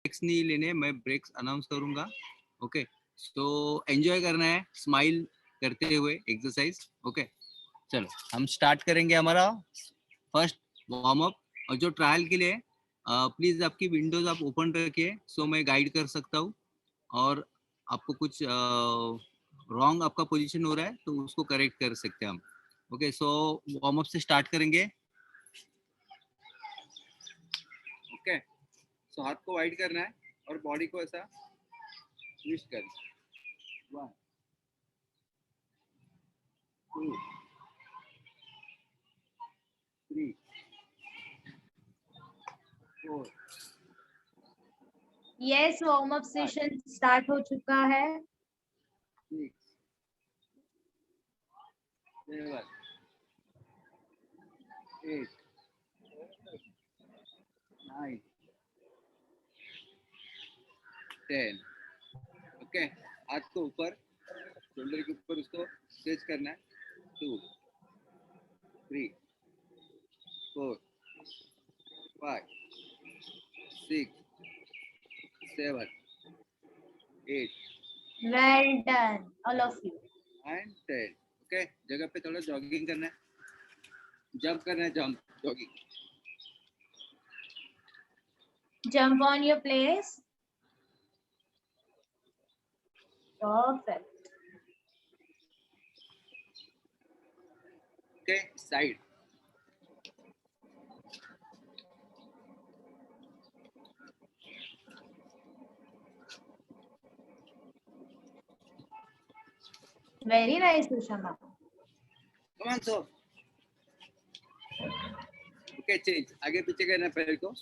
Breaks नहीं लेने, मैं ब्रेक्स अनाउंस करूंगा. ओके, तो एंजॉय करना है, स्माइल करते हुए एक्सरसाइज. ओके, चलो हम स्टार्ट करेंगे हमारा फर्स्ट वार्म अप. और जो ट्रायल के लिए प्लीज आपकी विंडोज आप ओपन रखिए, सो मैं गाइड कर सकता हूँ. और आपको कुछ रॉन्ग आपका पोजीशन हो रहा है तो उसको करेक्ट कर सकते हैं हम. ओके, सो वार्म अप से स्टार्ट करेंगे. ओके, सो हाथ को वाइड करना है और बॉडी को ऐसा ट्विस्ट करना है. 1 2 3 4 yes, warm up session start हो चुका है. 6 7 8 9 10. ओके, हाथ को ऊपर, शोल्डर के ऊपर उसको स्ट्रेच करना है. 2 3 4 5 6 7 8 well done all of you. And 10. Okay, जगह पे थोड़ा जॉगिंग करना है, जंप करना है, jump jogging. Jump on your place. Perfect. Okay, side. Very nice, Ushama. Come on, so. Okay, change. आगे पीछे करना है पैर को.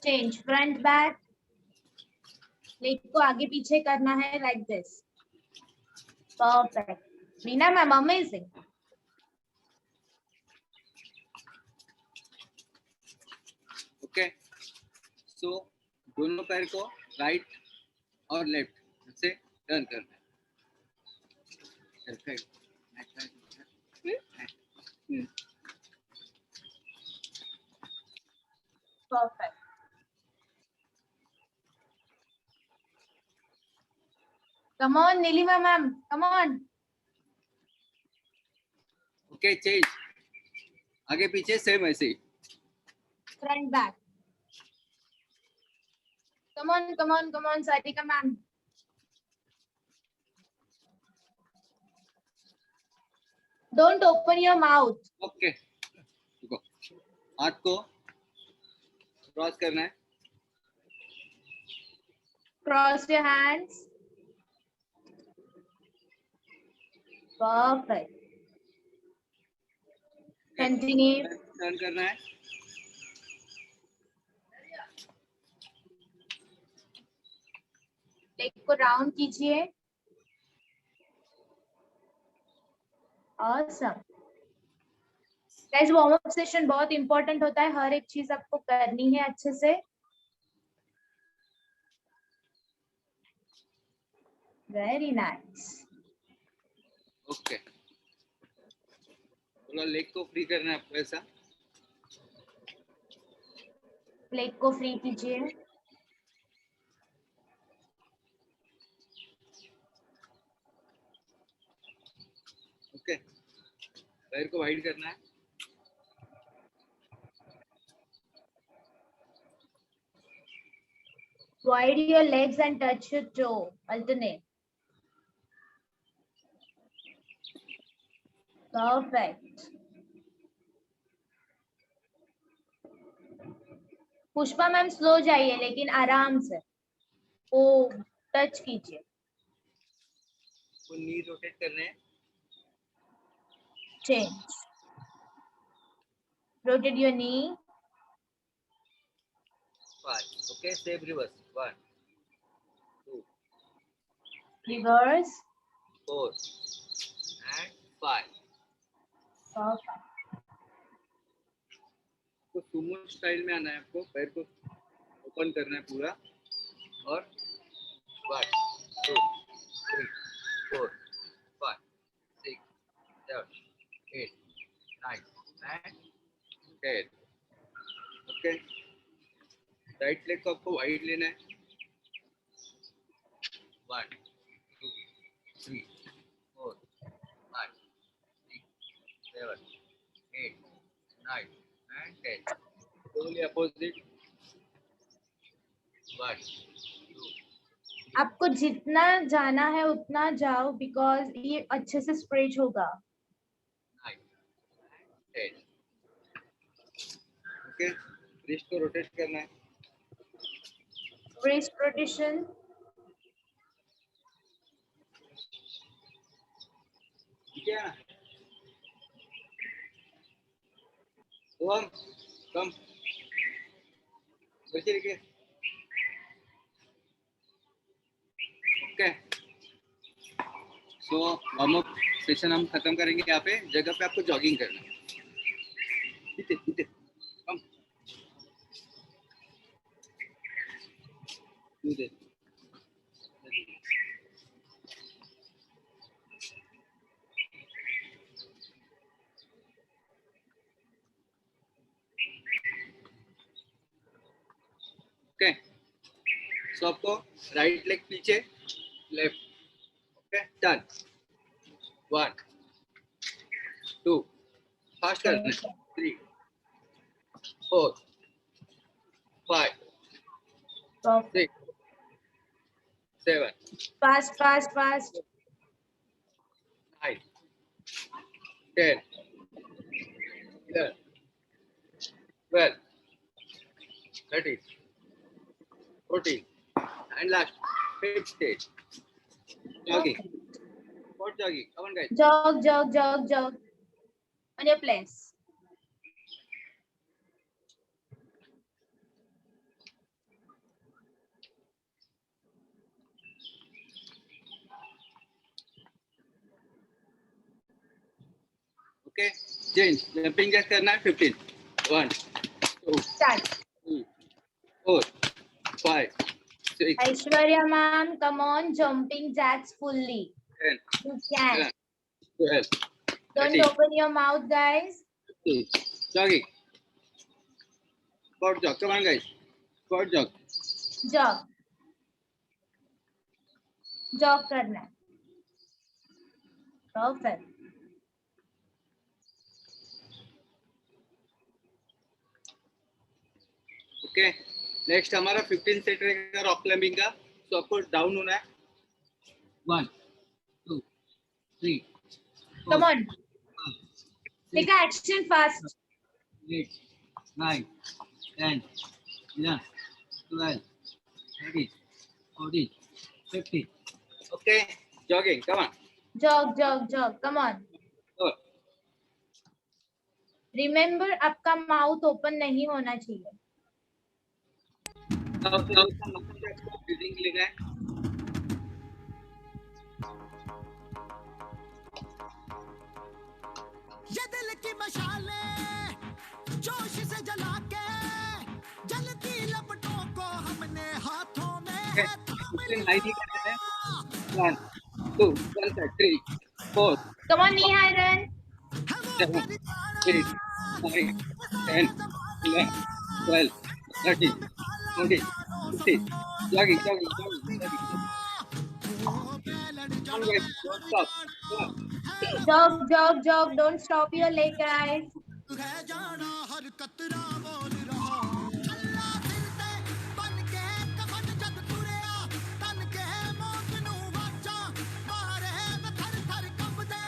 Change front back. लेग को आगे पीछे करना है like this. Perfect. Meena ma'am, amazing. Okay, so दोनों पैर को राइट और लेफ्ट से टर्न करना है. Perfect. Come on, Nilima ma'am. Come on. Okay, change. आगे पीछे सेम ऐसे ही. Front back. Come on, come on, come on, Sarika ma'am. Don't open your mouth. Okay, रुको. हाथ को क्रॉस करना है. Cross your hands. Perfect. Continue. Turn करना है. लेग को राउंड कीजिए. Awesome. Guys, warm up session बहुत इंपॉर्टेंट होता है, हर एक चीज आपको करनी है अच्छे से. Very nice. ओके, थोड़ा लेग को फ्री करना है आपको ऐसा. लेग को फ्री कीजिए. ओके, पैर को वाइड करना है. Wide your legs and touch your toe. Alternate. Perfect. Pushpa ma'am slow जाइए लेकिन आराम से. ओ टच कीजिए. वो नी रोटेट करने हैं. Change. Rotate your knee. 5. Okay, same reverse. 1 2 Reverse. 4 and 5. Perfect. तो सुमो स्टाइल में आना है आपको. पैर को ओपन करना है पूरा. और 1 2 3 4 5 6 7 8 9 and 10. ओके, राइट लेग को आपको वाइड लेना है. 1 2 3 4 5 6 7 8 9 and 10. Slowly opposite. 1 2 आपको जितना जाना है उतना जाओ, बिकॉज ये अच्छे से स्प्रेड होगा. 9 10. ओके, रिस्ट को रोटेट करना है. Wrist rotation. ठीक है. कम बच्चे लिखे. Okay, so warm up session हम खत्म करेंगे. यहाँ पे जगह पे आपको जॉगिंग करना है. पीते कम पीते. ओके, सो आपको राइट लेग पीछे, लेफ्ट. Okay, turn. 1 2 फास्ट करना है. 3 4 5 6 7 Fast, fast, fast. 9 10 11 12 13 14 and last fifth stage. Jogging. What jogging? Come on, guys. Jog, jog, jog, jog. On your place. Okay. Change. Jumping jack करना है 15. 1 2 Start. 3 4 5 6 Aishwarya ma'am, come on, jumping jacks fully. 10 You can. 11 Don't 13 open your mouth, guys. 15. Jogging. Squat jog. Come on, guys. Squat jog. Jog. Jog करना है. Perfect. Okay. Next हमारा 15 set रहेगा rock climbing का. तो आपको down होना है. 1 2 3 Come on. Take action fast. 8 9 10 11 12 13 14 15. Okay, jogging. Come on. Jog, jog, jog. Come on. Go. Remember, आपका माउथ ओपन नहीं होना चाहिए. ब्रीदिंग लेना है. ये दिल की मशाले जोश से जला के जलती लपटों को हमने हाथों में है थाम लिया. 1 2 3 4 Come on, Niharan. 7 8 9 10 11 12 13 14 15. Jogging. Come on, guys. Don't stop. Come on. Jog, jog, jog. Don't stop your leg, guys. है जाना हर कतरा बोल रहा अल्लाह दिल ते बन के कफन जद तुरिया तन के मौत नू वाचा मारे मैं थर थर कंबदे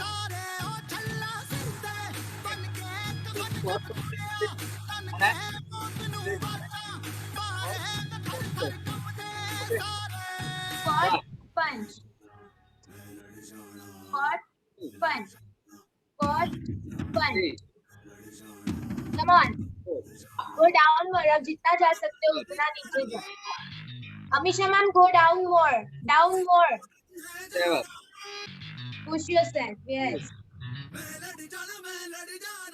सारे ओ छल्ला सिर ते बन के कफन जद तुरिया तन के मौत नू वाचा मारे मैं थर थर कंबदे सारे. Squat, punch. Squat, punch. Squat, punch. 3 Come on. Go downward. अब जितना जा सकते हो उतना नीचे जाओ. Amisha ma'am, go downward. Downward. 7 Push yourself. Yes.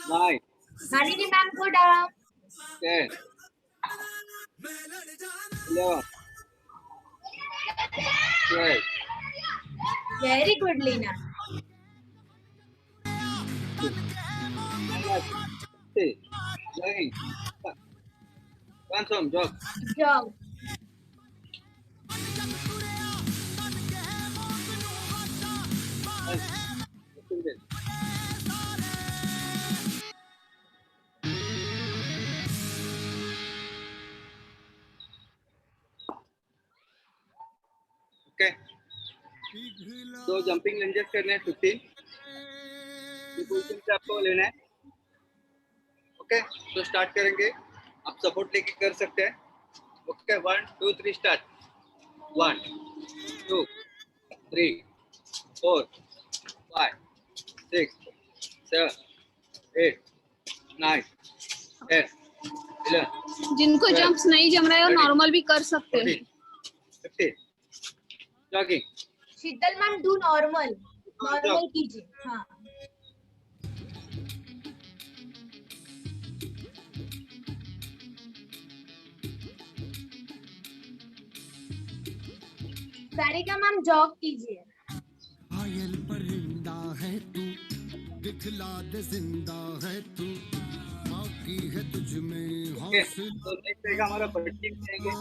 9 Nalini ma'am, go down. 10 11 12 Very good, Lina. 15. Jogging. Confirm, jog. jog. Okay. So jumping lunges करने हैं 15. ये पोजीशन से आपको लेना है. ओके, तो स्टार्ट करेंगे. आप सपोर्ट लेके कर सकते हैं. Okay, 1 2 3 start. 1 2 3 4 5 6 7 8 9 10 11. जिनको जंप्स नहीं जम रहा है वो नॉर्मल भी कर सकते हैं. 50 jogging. Sheetal ma'am do normal normal कीजिए. हाँ सारिका मैम जॉग कीजिए. घायल परिंदा है तू, दिखला दे जिंदा है तू, बाकी है तुझ में ओके, हौसला. तो नेक्स्ट रहेगा हमारा बट्टी करेंगे.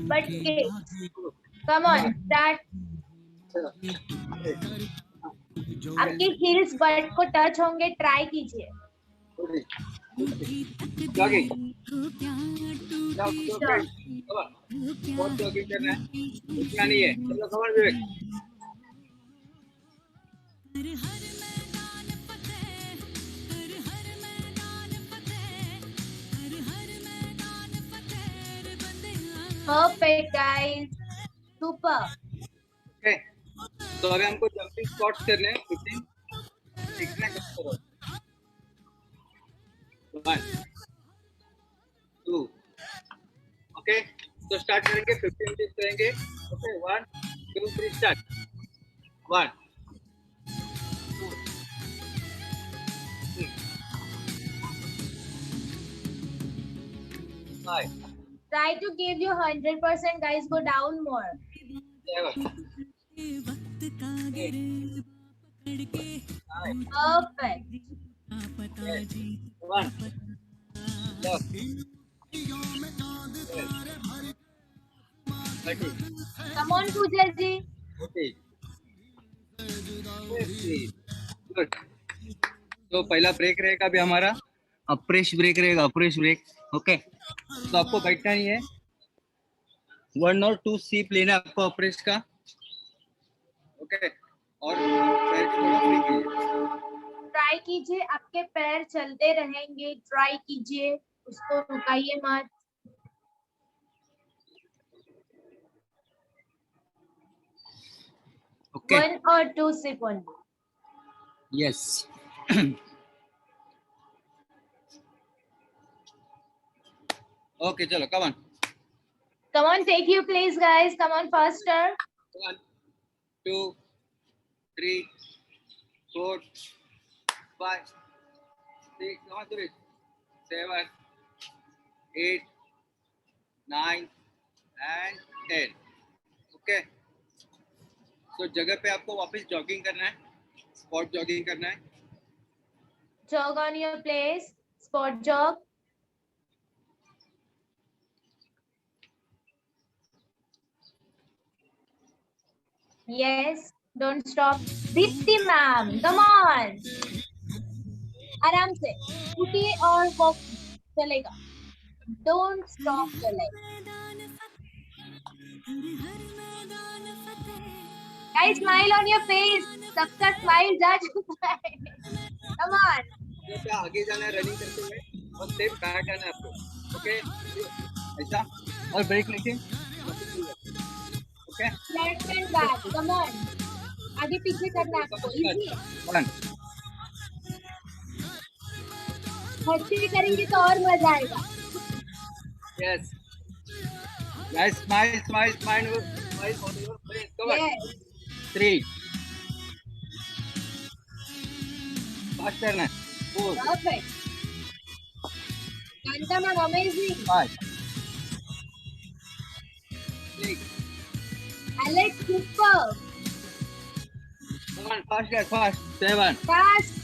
बट के कम ऑन स्टार्ट. आपके हील्स बट को टच होंगे, ट्राई कीजिए. जॉगिंग. बहुत जॉगिंग करना है, उठना नहीं है. चलो कमर विवेक. Perfect guys, super. ओके, तो अभी हमको जंपिंग स्क्वाट्स करने हैं. 15 सीखने का करो. 1 2. ओके, तो स्टार्ट करेंगे. 15 मिनट करेंगे. Okay, 1 2 3 start. 1 2 3 5 Try to give you 100% guys, go down more. 7 Perfect. 1 left 30 Come on Pooja ji. 40 50. Good. तो पहला ब्रेक रहेगा अभी हमारा अप्रेश ब्रेक रहेगा. अप्रेश ब्रेक. ओके, तो आपको बैठना नहीं है. 1 और 2 सीप लेना है आपको अप्रेश का. ओके, और पैर को थोड़ा फ्री कीजिए. ट्राई कीजिए, आपके पैर चलते रहेंगे. ट्राई कीजिए, उसको रुकाइए मत. Okay, 1 or 2 sip only. Yes. Okay, चलो come on. Come on, take your place guys. Come on faster. 1 2 3 4 5 6 come on, 7 8 9 and 10. Okay, तो जगह पे आपको वापस जॉगिंग करना है. स्पॉट जॉगिंग करना है. Jog on your place. Spot jog. Yes, don't stop. Dipti ma'am, come on. आराम से उठिए और वॉक चलेगा. Don't stop the leg. Guys, smile on your face. सबका स्माइल जा चुका है. Come on. जैसे आगे जाना है रनिंग करते हुए और स्टेप बैक आना है आपको. ओके, ऐसा और ब्रेक लेके. Okay, Front and back. Come on. आगे पीछे करना है आपको. Easy है. 1 हंसते करेंगे तो और मजा आएगा. yes guys, smile on your face. Come on. Yes. 3 fast करना है. 4 Perfect. Kanta ma'am, amazing. 5 6 Alex, super. come on, fast guys, fast. 7 Fast.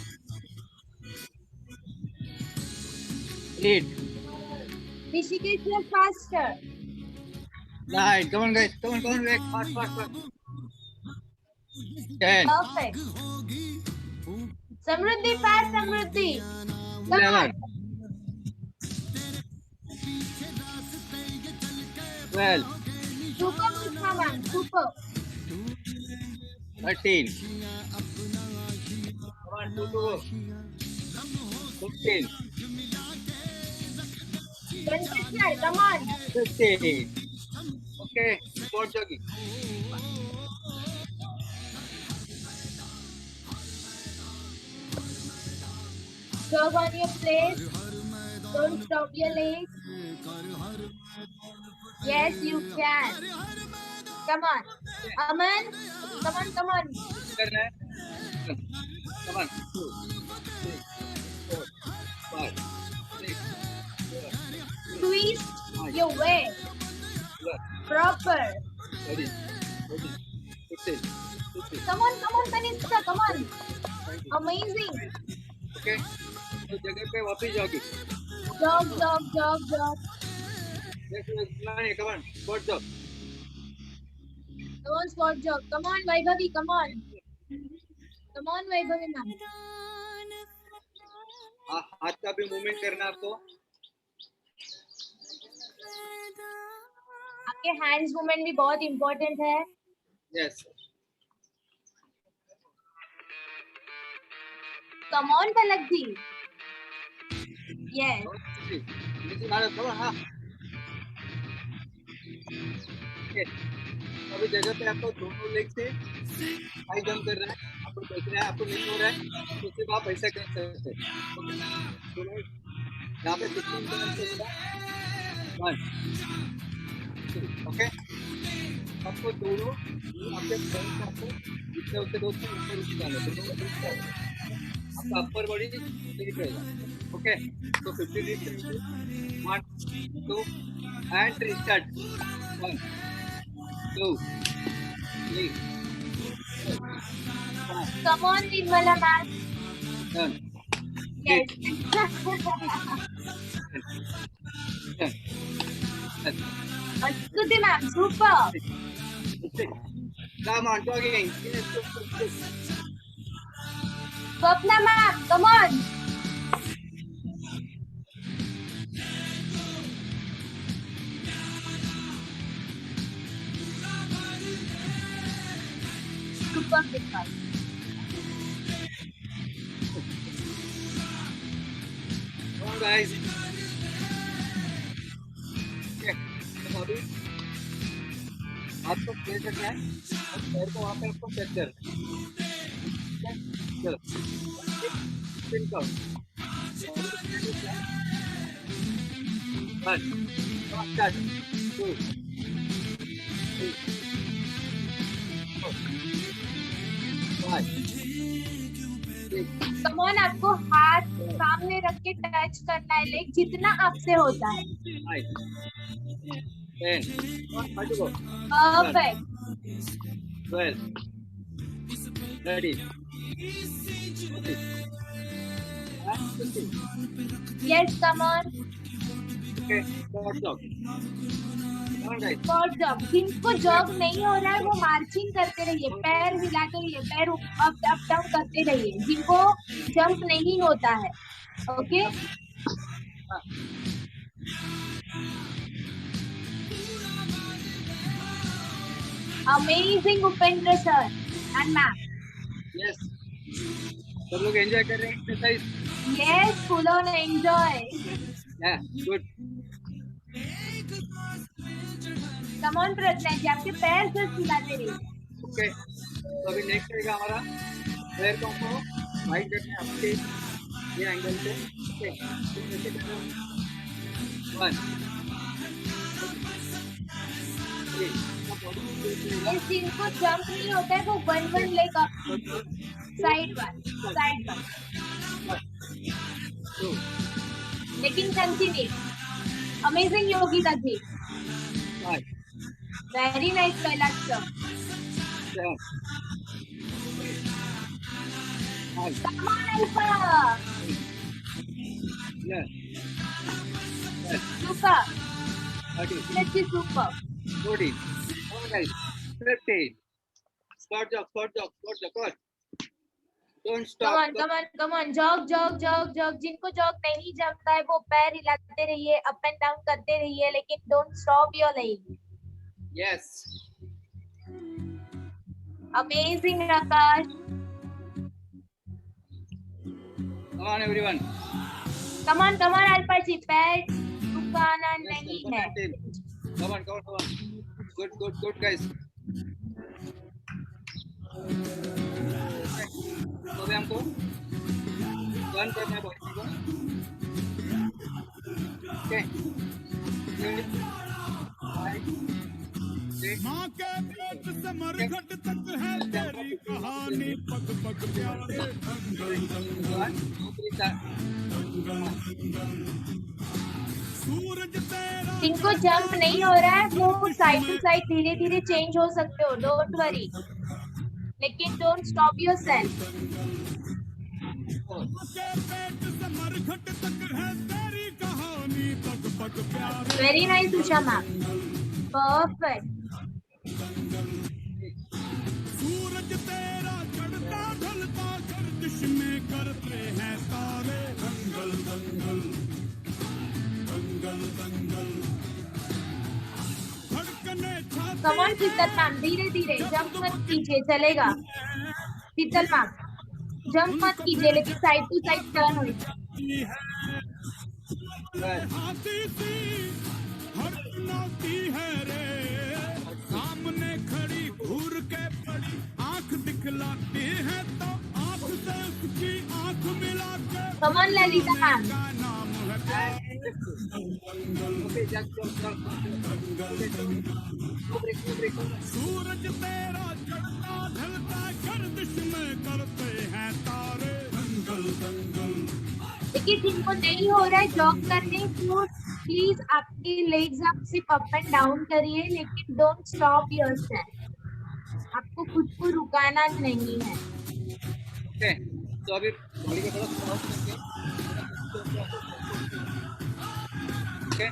8, Rishikesh, you're faster. 9. Come on, guys. Come on, Vivek. Fast. 10, Perfect. Samruddhi, fast, Samruddhi. Come 11, on. 12, Super, Mushraman. Super. 13. Come on, 14, 20, come on. 15. Okay, sport jogging. Jog on your place. Don't stop your legs. Yes, you can. Come on. Aman, come on. करना है. Come on. 2, 3, 4, 5, 6, 7, Twist your way. 12, Proper. 13, 14, 15, 16, Come on, Kanishka, come on. 19. Amazing. Okay. तो जगह पे वापस जाओगे. Jog. Next is nine. Come on, sport jog. Come on, spot jog. Come on, Vaibhavi, come on. Come on, Vaibhavi, ma'am. हाथ का भी movement करना आपको. आपके हैंड्स मूवमेंट भी बहुत इंपॉर्टेंट है. Yes. Come on, Palak ji. Yes. Come on, हाँ. Okay. अभी जगह पे आपको दोनों लेग से हाई जंप करना है. आपको देखना है, आपको नहीं हो रहा है तो सिर्फ आप ऐसा कर सकते हैं. दोनों यहाँ पे 15 जंप होगा. 1, 2. ओके. आपको दोनों आपके फ्रंट आपको जितने उससे दो ऊपर उठ जाना है. दोनों उठ जाना है. आपका अपर बॉडी ठीक रहेगा. ओके. तो 50 degree 1, 2 and restart. 1, 2, 3, 4, 5, Come on, Nirmala ma'am. 7, Yes. 8, 10. Stuti ma'am, super. Come on, jogging. Yes, good. Swapna ma'am, come on. Super, Vikas. Come on, guys. Okay. तो अभी आपको प्ले करना है और पैर को वहाँ पे आपको सेट करना है. चलो. Spin count. 1, start. 2, 3, 4, 5, 6. Come on, आपको हाथ सामने रख के टच करना है लेग जितना आपसे होता है. 9, 10. How to go? Perfect. 12, 13, 14, and 15. Yes, come on. Okay, sport jog. Come on, guys. Spot jog. जिनको जॉग नहीं हो रहा है वो मार्चिंग करते रहिए. पैर हिलाते रहिए. पैर अप डाउन करते रहिए. जिनको जंप नहीं होता है. Okay. Amazing, Upendra sir and ma'am. Yes. सब लोग एंजॉय कर रहे हैं exercise. Yes, full on enjoy. Yeah, good. Come on, प्रज्ञा जी, आपके पैर से हिलाते रहिए. Okay. तो अभी नेक्स्ट रहेगा हमारा पैर को हमको वाइड करना है आपके ये एंगल से. ओके. तो कैसे करना है? 1, 2, 3. Yes, जिनको जंप नहीं होता है वो one leg up. Side one. 2, लेकिन continue. Amazing Yogita ji. 5, very nice Kailash sir. 7, 8, Come on, Alpha. 9, Super. 13, Let's see super. 14. Come on, guys. 15. Squat jog, squat jog, squat jog. Come on. Don't stop. Come on, come on, come on. Jog, jog, jog, jog. जिनको jog नहीं जमता है वो पैर हिलाते रहिए, up and down करते रहिए, लेकिन don't stop your leg. Yes. Amazing, Akash. Come on, everyone. Come on, Alpha ji, पैर झुकाना नहीं है. Come on, come on, come on. Good, good, good, guys. तो अभी हमको टर्न करना है बॉडी को. ओके. 5, 6. माँ के पेट से मरघट तक है तेरी कहानी, पग पग प्यारे दंगल दंगल, सूरज तेरा जिनको जंप नहीं हो रहा है वो साइड टू साइड धीरे धीरे चेंज हो सकते हो, डोंट वरी, लेकिन डोंट स्टॉप योरसेल्फ. के पेट से मरघट तक है तेरी कहानी, पग पग प्यारे very nice Usha ma'am, perfect. सूरज तेरा चढ़ता ढलता गर्दिश में करते हैं तारे, दंगल दंगल दंगल दंगल, धड़कने छाती कम ऑन शीतल मैम, धीरे धीरे जंप मत कीजिए, चलेगा. शीतल मैम जंप मत कीजिए, लेकिन साइड टू साइड टर्न होइए. हाथी सी हड़कती है रे, सामने खड़ी घूर के पड़ी आंख दिखलाती है तो आंख से उसकी आंख मिला के कम ऑन ललिता मैम. का नाम है प्यार. Okay, just सूरज तेरा चढ़ता ढलता गर्दिश में करते हैं तारे, दंगल दंगल. देखिए जिनको नहीं हो रहा है जॉग करने, तो प्लीज आपके लेग्स आप सिर्फ अप एंड डाउन करिए, लेकिन डोंट स्टॉप योरसेल्फ. आपको खुद को रुकाना नहीं है. ओके. तो अभी बॉडी को थोड़ा क्रॉस करके. ओके.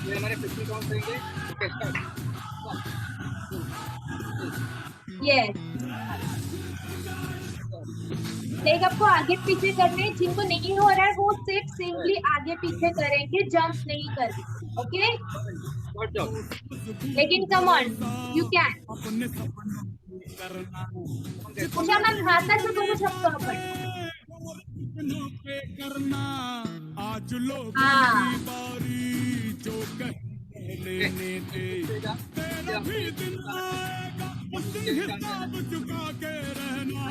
ये हमारे 50 काउंट करेंगे. Okay, start. यस, लेग आपको आगे पीछे करने हैं. जिनको नहीं हो रहा है वो सिर्फ सिंपली आगे पीछे करेंगे, जंप नहीं करेंगे. Okay, squat job. लेकिन कम ऑन, यू कैन. अपने सपनों करना, उषा मैम हाथ से दोनों सबको अपन. सपनों पे करना, आज लोग हाँ. की बारी जो कहे लेने दे, तेरा भी दिन आएगा उस दिन हिसाब चुका के रहना.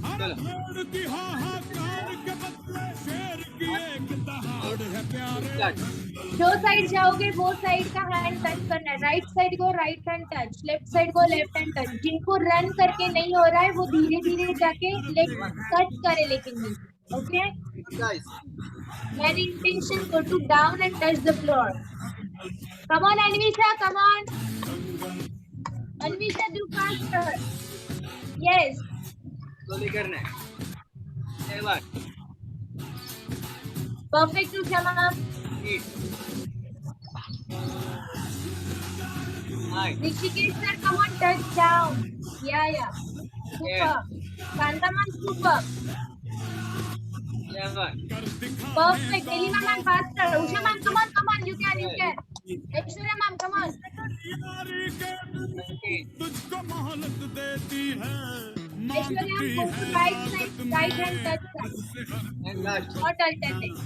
हर पेड़ की हाहाकार के बदले शेर की एक दहाड़ है प्यारे. जो साइड जाओगे वो साइड का हैंड टच करना है. राइट साइड को right hand touch, left side को लेफ्ट हैंड टच. जिनको रन करके नहीं हो रहा है वो धीरे धीरे जाके लेग टच करे, लेकिन ओके. Guys, मेरी intention go to down and touch the floor. Come on Anvisha, come on Anvisha, do faster. Yes, slowly करना है. एक बार. Perfect Usha ma'am. 8. 9. Rishikesh sir, come on touch down. Yeah super. Kanta ma'am super. 11. Perfect. Elena ma'am faster. Usha ma'am, come on. You can. Aishwarya ma'am, come on. यारी के 13. तुझको मोहलत देती है, Aishwarya ma'am, go to right hand touch side. And last. Not alternate.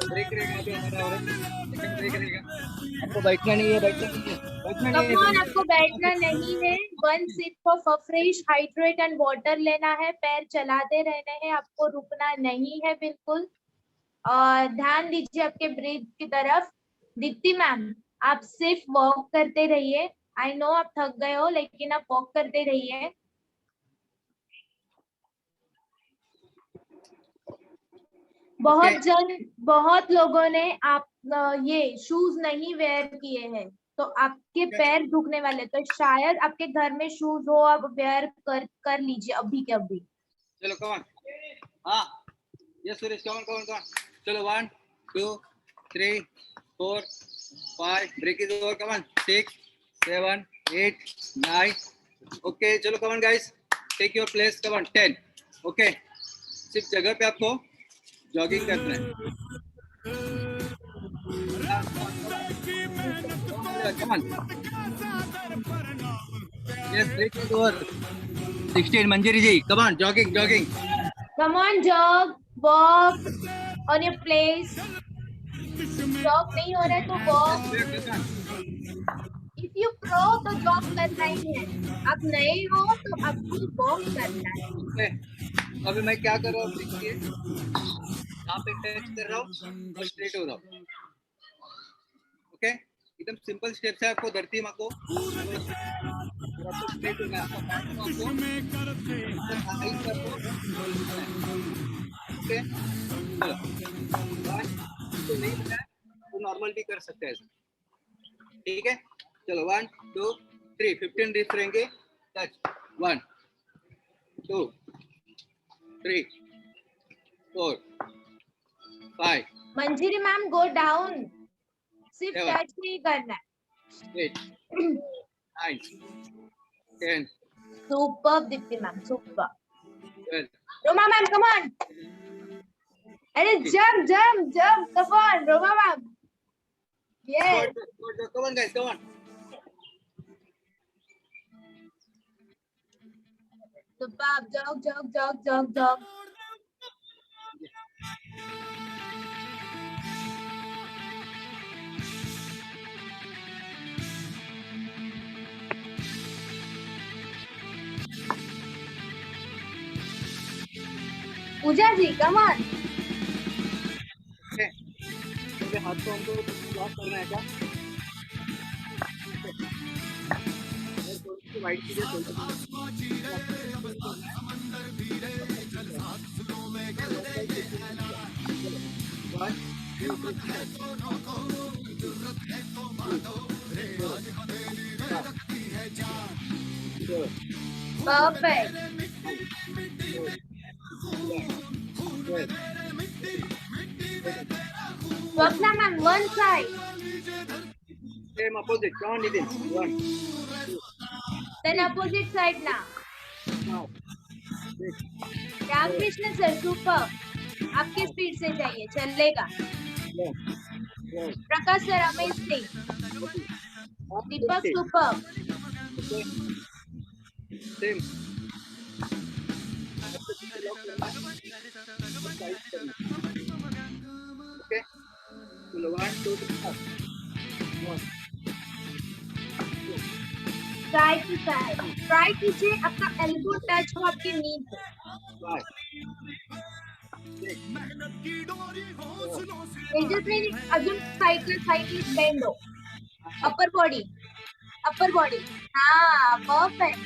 Break रहेगा अभी हमारा, और सेकंड ब्रेक रहेगा. आपको बैठना नहीं है, बैठना नहीं है, बैठना नहीं Come है. on, आपको बैठना नहीं है. 1 sip of fresh hydrate and water लेना है. पैर चलाते रहने हैं, आपको रुकना नहीं है बिल्कुल. और ध्यान दीजिए आपके ब्रीथ की तरफ. दीप्ति मैम, आप सिर्फ वॉक करते रहिए. आई नो आप थक गए हो, लेकिन आप वॉक करते रहिए. बहुत लोगों ने आप ये शूज नहीं वेयर किए हैं. तो आपके पैर दुखने वाले, तो शायद आपके घर में शूज हो, आप वेयर कर लीजिए अभी के अभी। चलो कमान, हाँ यस सुरेश, कमान कमान कमान, चलो 1 2 3 4 5, break is over, come on 6 7 8 9, okay चलो come on guys, take your place, come on 10, okay सिर्फ जगह पे आपको जॉगिंग करना है, come on yes, break is over, 16 Manjari ji, come on jogging jogging, Come on, jog, walk on your place. Jog नहीं हो रहा है तो walk. If you pro तो jog करना ही है. आप नए हो तो आपको walk करना है. ओके, अभी मैं क्या कर रहा हूँ देखिए, यहाँ पे टच कर रहा हूँ और स्ट्रेट हो रहा हूँ, ओके एकदम सिंपल स्टेप्स है, आपको धरती माँ को स्ट्रेट होना है, आपको ओके चलो, तो नहीं पता है तो नॉर्मल भी कर सकते हैं ऐसा, ठीक है चलो 1 2 3, 15 डिप्स रहेंगे, टच 1 2 3 4 5 मंजिरी मैम go down. सिर्फ Seven. टच नहीं करना है. 8 9 10 Superb Deepti ma'am, super. 12, Roma ma'am, come on. अरे jump, jump, jump, come on, Roma ma'am. Yes. come on guys, come on. Superb. Jog, jog, jog, jog, jog. Pooja ji, come on. Okay. मेरे हाथ को हमको lock करना है क्या? थोड़ी सी वाइट चीजें Perfect. Swapna ma'am, one side. Same opposite. Come on, Nitin. 1 Then opposite side now. 2 Ramakrishna sir, super. आपके स्पीड से जाइए, चलेगा. Prakash sir, amazing. Deepak, super. Same. Okay. चलो 1 2 3 1 साइड टू साइड. ट्राई कीजिए आपका एल्बो टच हो आपके नी पे. 5 एजेस में अजून साइडला बेंड हो. Upper body. हाँ, परफेक्ट.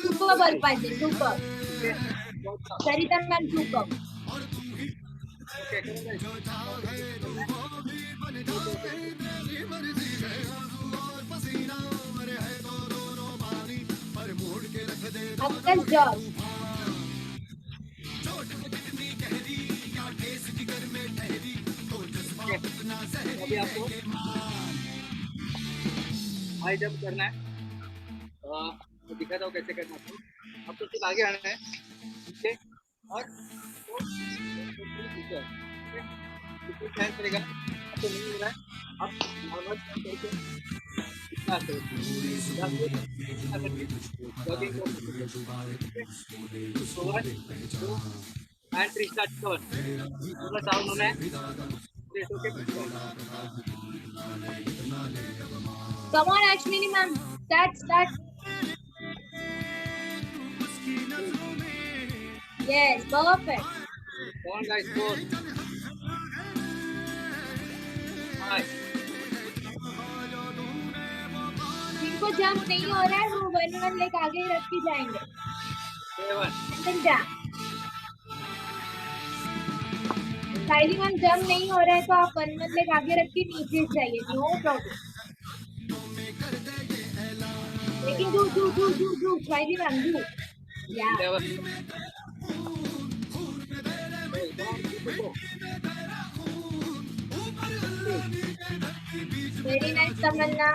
सुपर वर्क पाहिजे, सुपर. सरिता मॅम, सुपर. आपका जॉब. अभी आपको हाई जंप करना है, तो दिखाता हूँ कैसे करना है. आपको सिर्फ आगे आना है, नीचे और ध्यान करेगा, आपको नहीं हो रहा है, आप नॉर्मल करके इतना जॉगिंग एंड रिस्टार्ट कवर, थोड़ा डाउन होना है. Come on, Ashwini ma'am. Start. Yes, perfect. Come on guys, 4 5 जिनको जंप नहीं हो रहा है वो 1 लेके आगे ही रख के जाएंगे. 7 Then jump. स्माइली मैम जम नहीं हो रहा है तो आप 1 लेग आगे रख के नीचे जाइए, नो प्रॉब्लम। लेकिन do स्माइली मैम डू, या very nice Tamanna.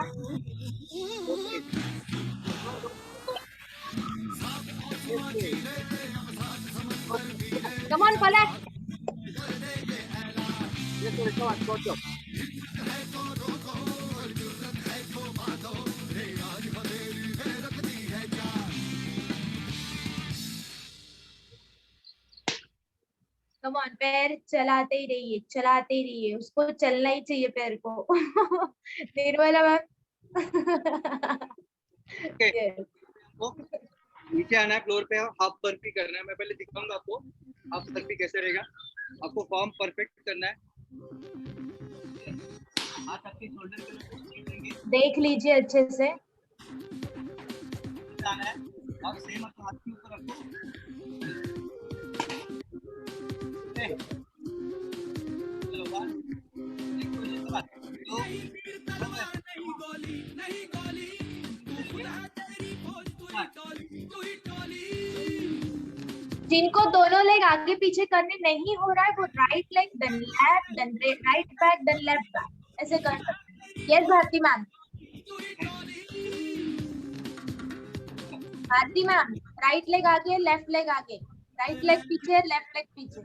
Come on Palak. Come on, पैर चलाते ही रहिए, उसको चलना ही चाहिए पैर को। निर्मला मैम। Okay. तो नीचे आना है फ्लोर पे, हाफ बर्पी करना है। मैं पहले दिखाऊंगा आपको हाफ बर्पी कैसे रहेगा। आपको फॉर्म परफेक्ट करना है। हाथ आपके शोल्डर पे रखेंगे, देख लीजिए अच्छे से। आना है और सेम अपने हाथ के ऊपर रखो। चलो वन, एक पोजीशन के बाद दो, जिनको दोनों लेग आगे पीछे करने नहीं हो रहा है वो right leg then left then right back then left back ऐसे कर सकते हैं। Yes Bharti ma'am. Bharti ma'am, right leg आगे लेफ्ट लेग आगे, राइट लेग पीछे लेफ्ट लेग पीछे।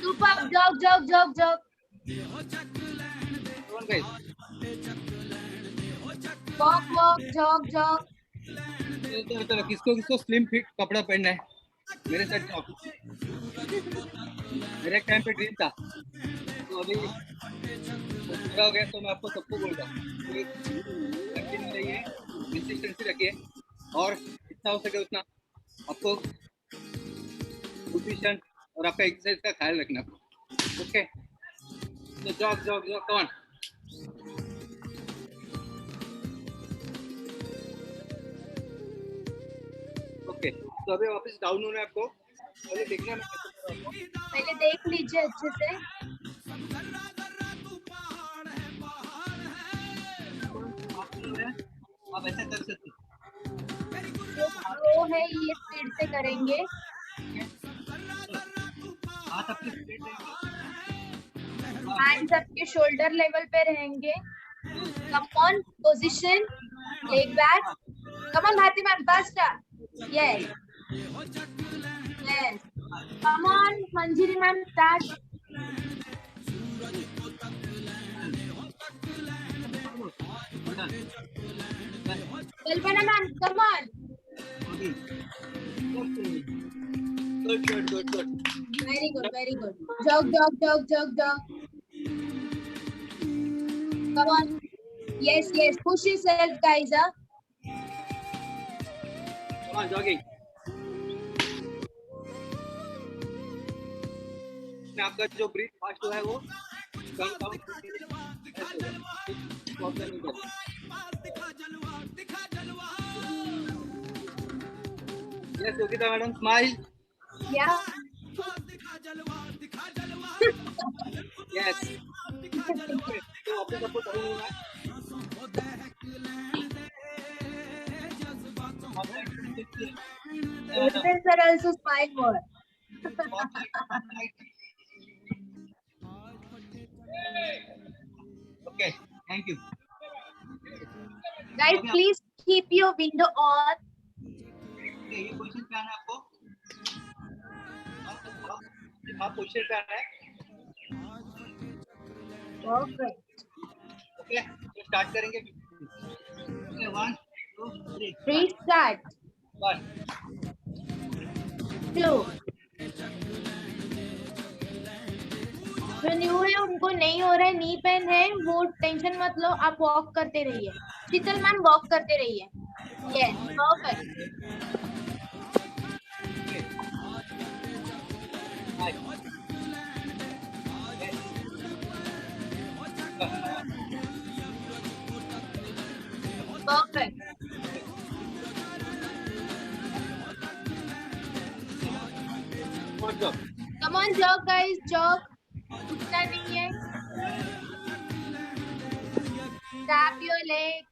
Super, jog. Walk, jog. तो किसको स्लिम फिट कपड़ा पहनना है मेरे साथ जाओ। मेरे एक टाइम पे ड्रीम था, तो अभी पूरा हो गया, तो मैं आपको सबको बोलता हूँ कंटिन्यू रहिए, कंसिस्टेंसी रखिए और जितना हो सके उतना आपको न्यूट्रिशन और आपका एक्सरसाइज का ख्याल रखना। ओके, तो जॉग कम ऑन। ओके, तो अभी वापस डाउन होना है आपको। पहले देखना मैं कैसे कर रहा हूँ। पहले देख लीजिए अच्छे से। आप ऐसा कर सकते हो। जो फ्लो है ये स्पीड से करेंगे। हाथ आपके स्ट्रेट रहेंगे, हैंड्स आपके शोल्डर लेवल पे रहेंगे। Come on, position, leg back. Come on Bharti ma'am, faster. Yes come on Manjiri ma'am, start. Kalpana ma'am, come on. Good. Very good. Jog. Come on. Yes. Push yourself, guys. Come on, jogging. आपका जो breathe fast हुआ है वो come yes Yogita madam, smile. Yeah. Yes, तो आपको सबको down होना है। Students are also smile more. Okay, thank you. Guys, please keep your window on. ये क्वेश्चन पे आना है आपको। आप क्वेश्चन पे आना है। Perfect. ओके, तो स्टार्ट करेंगे। Okay, 1 2 3 Restart. 1 2. जो न्यू है उनको नहीं हो रहा है, नी पेन है, वो टेंशन मत लो, आप वॉक करते रहिए। शीतल मैम वॉक करते रहिए। Yes, perfect. Perfect. jog guys, jog. उठना नहीं है. Tap your leg.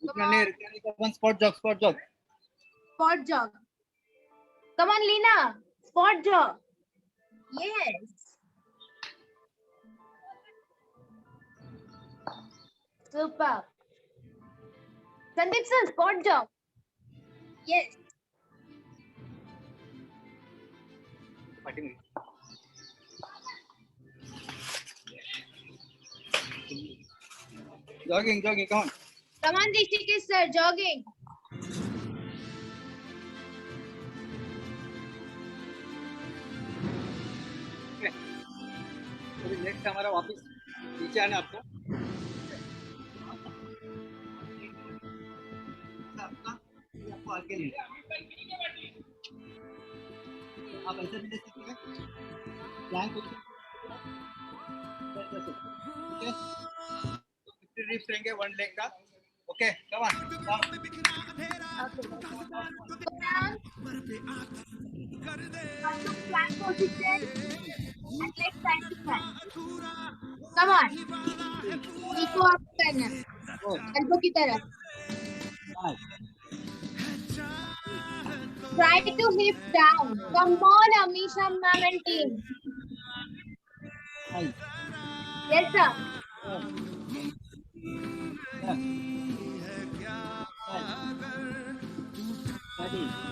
उतना नहीं, come on, spot jog, spot jog. Spot jog. Come on, Lina. Spot jog. Yes. Super. Sandeep sir, spot jog. Yes. Jogging, jogging, come on. Come on, Rishikesh sir, jogging. तो next हमारा वापस नीचे आना आपको. आपको आगे ले आप ऐसे भी ले सकते हैं. Plank okay. 50 reps रहेंगे वन लेग का. Okay, come on. Plank position and leg side to side. Come on. Iko up करना. Elbow की तरफ. Try to hip down. Come on, Amisha ma'am and team. Yes sir.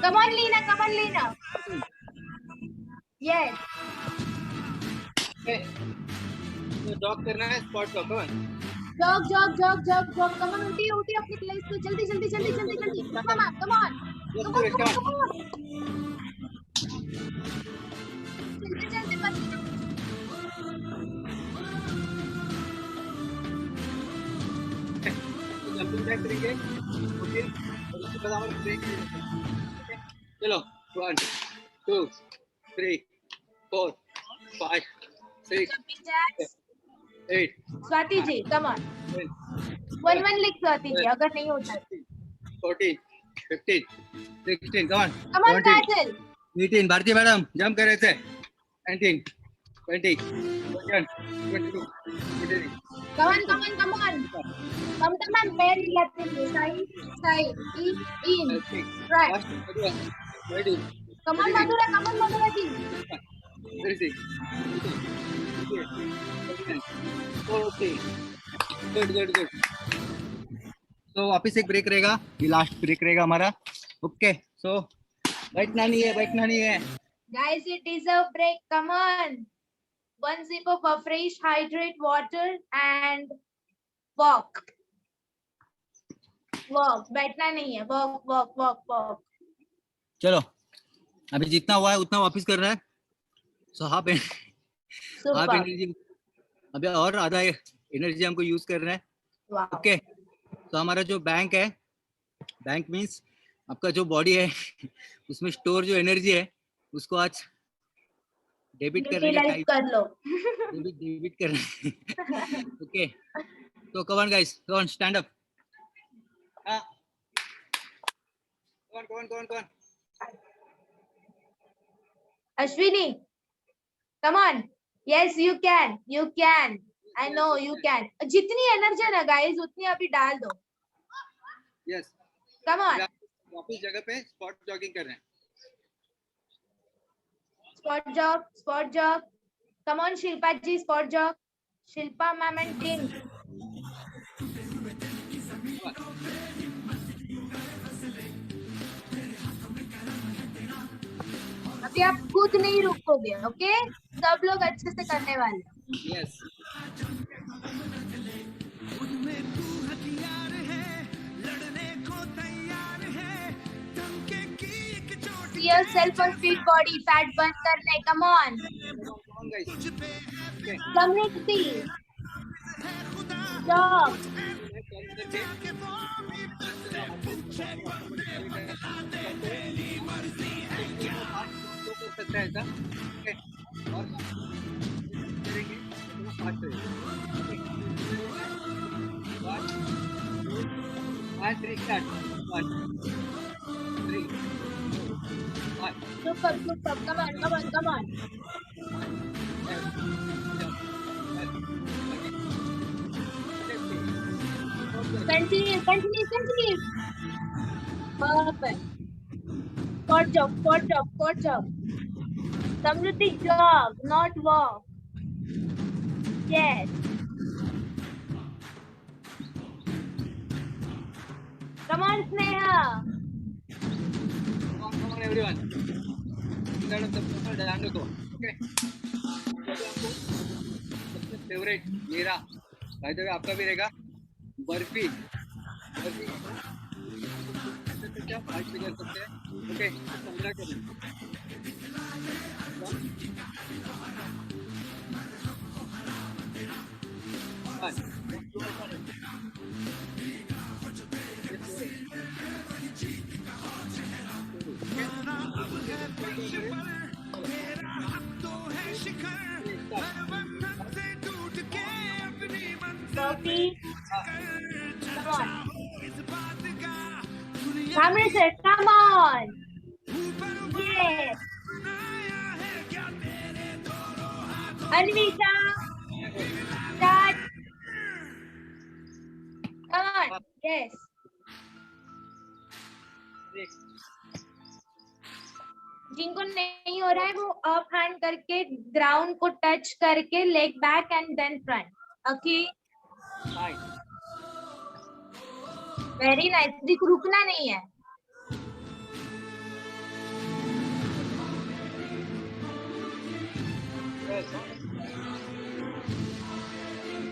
Come on, Lina. Come on, Lina. Yes. Jog करना है, spot jog. Come on. Jog, jog, jog, jog, jog. Come on, उठी, उठी अपनी place पे. जल्दी, जल्दी, जल्दी, जल्दी, जल्दी. Come on, come on. Come on, come on, come on. जल्दी, जल्दी, बच्चे. जंपिंग जैक करेंगे. ओके, और उसके बाद हमारा ब्रेक. चलो 1 2 3 4 5 6 Jumping jacks. 8 Swati ji, come on. 1 लिख स्वाति जी, अगर नहीं होता. 14 15 16. Come on. Come on, Kajal. 18. Bharti madam jump कर रहे थे. 19 20 21 22 23. Come on, come on, come on. Teman-teman, pair dilatih. Side, in, right. Ready. Come on, Madura, come on, Madura ji. 36. Okay. Good. So वापिस एक break रहेगा. ये last break रहेगा हमारा. Okay, सो बैठना नहीं है. Guys, you deserve break. Come on. 1 sip of fresh hydrate water and walk. बैठना नहीं है. Walk. चलो, अभी जितना हुआ है उतना वापस कर रहा है. So half Super. एनर्जी, अभी और आधा एनर्जी हमको यूज करना है. Wow. ओके, तो हमारा जो बैंक है, बैंक मीन्स आपका जो बॉडी है उसमें स्टोर जो एनर्जी है उसको आज डेबिट करने का Utilize कर लो. डेबिट करना. ओके, तो come on guys, come on, stand up. कौन. Ashwini, come on. Yes, you can. I know you can. जितनी एनर्जी है ना गाइस उतनी अभी डाल दो. यस. Come on. वापस जगह पे स्पॉट जॉगिंग कर रहे हैं. Spot jog. Come on, Shilpa ji, spot jog. Shilpa ma'am and team. अभी आप खुद नहीं रुकोगे, ओके? सब लोग अच्छे से करने वाले. Yes. See yourself on fit body, fat burn करने. Come on. Come on guys. Okay. Community. Jog. कर सकता है ऐसा. ओके, और करेंगे तो फास्ट करेंगे. 1 2 3 start. 1 3 5. Super. Come on. Continue, continue, continue. Perfect. Good job, good job, good job. Samruddhi, jog, not walk. Yes. Come on, Sneha. Come on everyone. Instead of the paper, ध्यान रखो. Okay. सबसे favourite मेरा, by the way आपका भी रहेगा. बर्फी. बर्फी. क्या fight भी कर सकते हैं. Okay. 15 करें. Sophie. Come on. Kamran sir, come on. Yes. Anvita. Start. Come on. Yes. जिनको नहीं हो रहा है वो अप हैंड करके ग्राउंड को टच करके leg back and then front. Okay. Very nice. देखो रुकना नहीं है.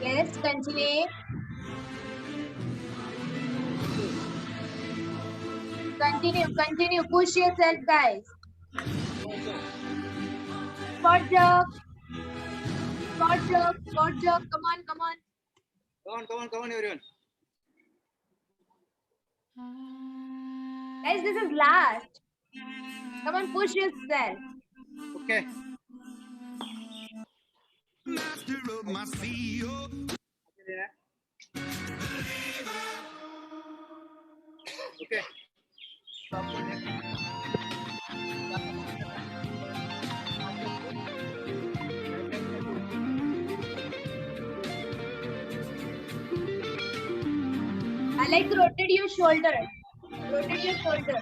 Yes, continue. Continue. Push yourself, guys. Spot jog. Come on. Come on, everyone. Guys, this is last. Come on, push yourself. Okay. Master of my CEO. Okay. I like to rotate your shoulder. Rotate your shoulder.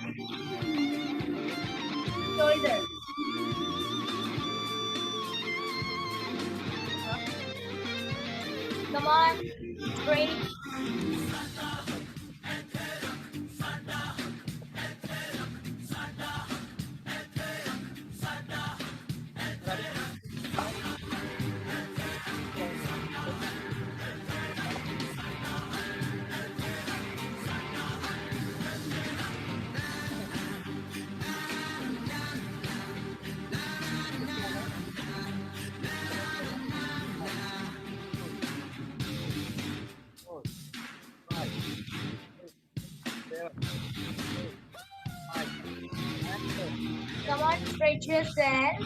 Come on, straight. Come on, stretch yourself.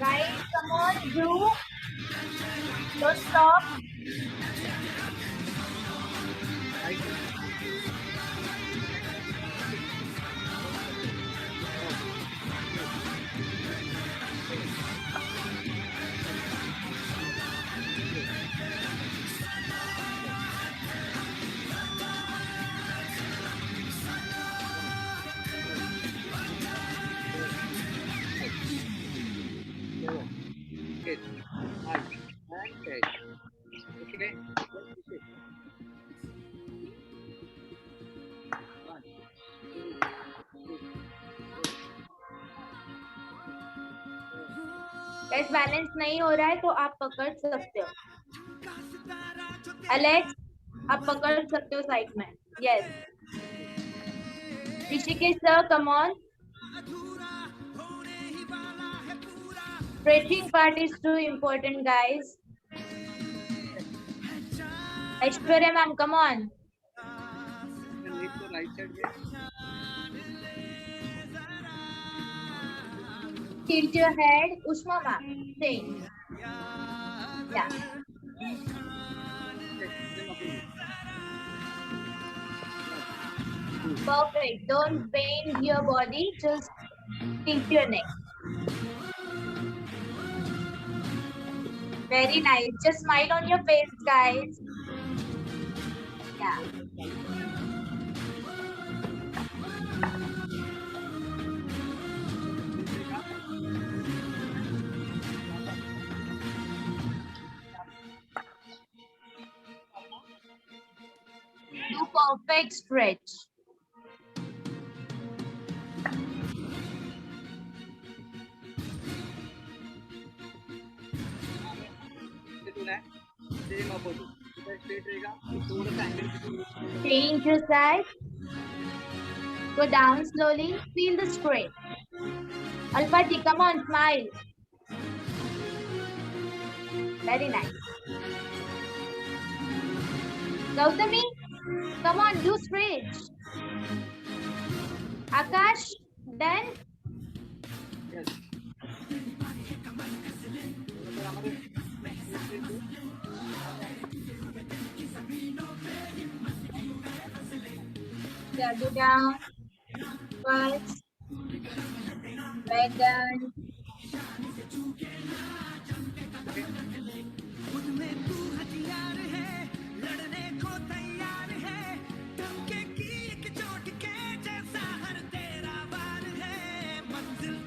Guys, come on, do. Don't stop. Okay. Okay. Okay. Guys, balance नहीं हो रहा है तो आप पकड़ सकते हो. Alex आप पकड़ सकते हो साइड में. Yes. Rishikesh sir, come on. Stretching part is too important, guys. Aishwarya ma'am, come on. Right side में Tilt your head. Ushma ma'am, same. Yeah. Perfect. Don't bend your body. Just tilt your neck. Very nice. Just smile on your face, guys. Yeah. Do perfect stretch. Same opposite straight रहेगा थोड़ा सा angle Change your side. Go down slowly. Feel the strain. Alpati, come on, smile. Very nice. Gautami, come on, do stretch. Akash, then go down. First, back down.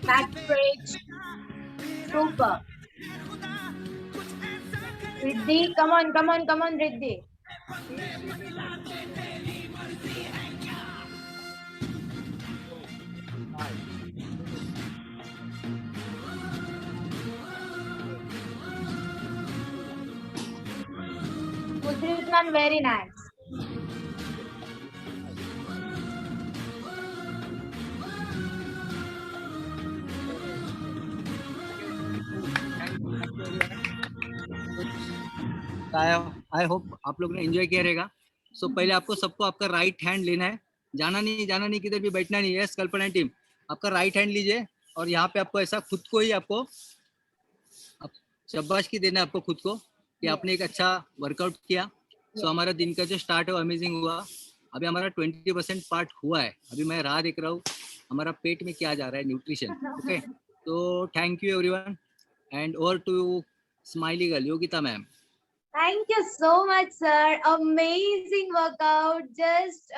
Back stretch. Super. Riddhi, come on, come on, come on, Riddhi. Usman, very nice. I hope आप लोग ने enjoy किया रहेगा. सो पहले आपको सबको आपका right hand लेना है. जाना नहीं किधर भी बैठना नहीं है. कल्पना टीम आपका राइट हैंड लीजिए और यहाँ पे आपको ऐसा खुद को ही आपको शाबाशी देना है आपको खुद को कि आपने एक अच्छा वर्कआउट किया. सो हमारा दिन का जो स्टार्ट है वो अमेजिंग हुआ. अभी हमारा 20% पार्ट हुआ है. अभी मैं राह देख रहा हूँ हमारा पेट में क्या जा रहा है, न्यूट्रिशन. ओके, तो thank you everyone and over to smiley girl Yogita ma'am. Thank you so much, sir. Amazing workout. Just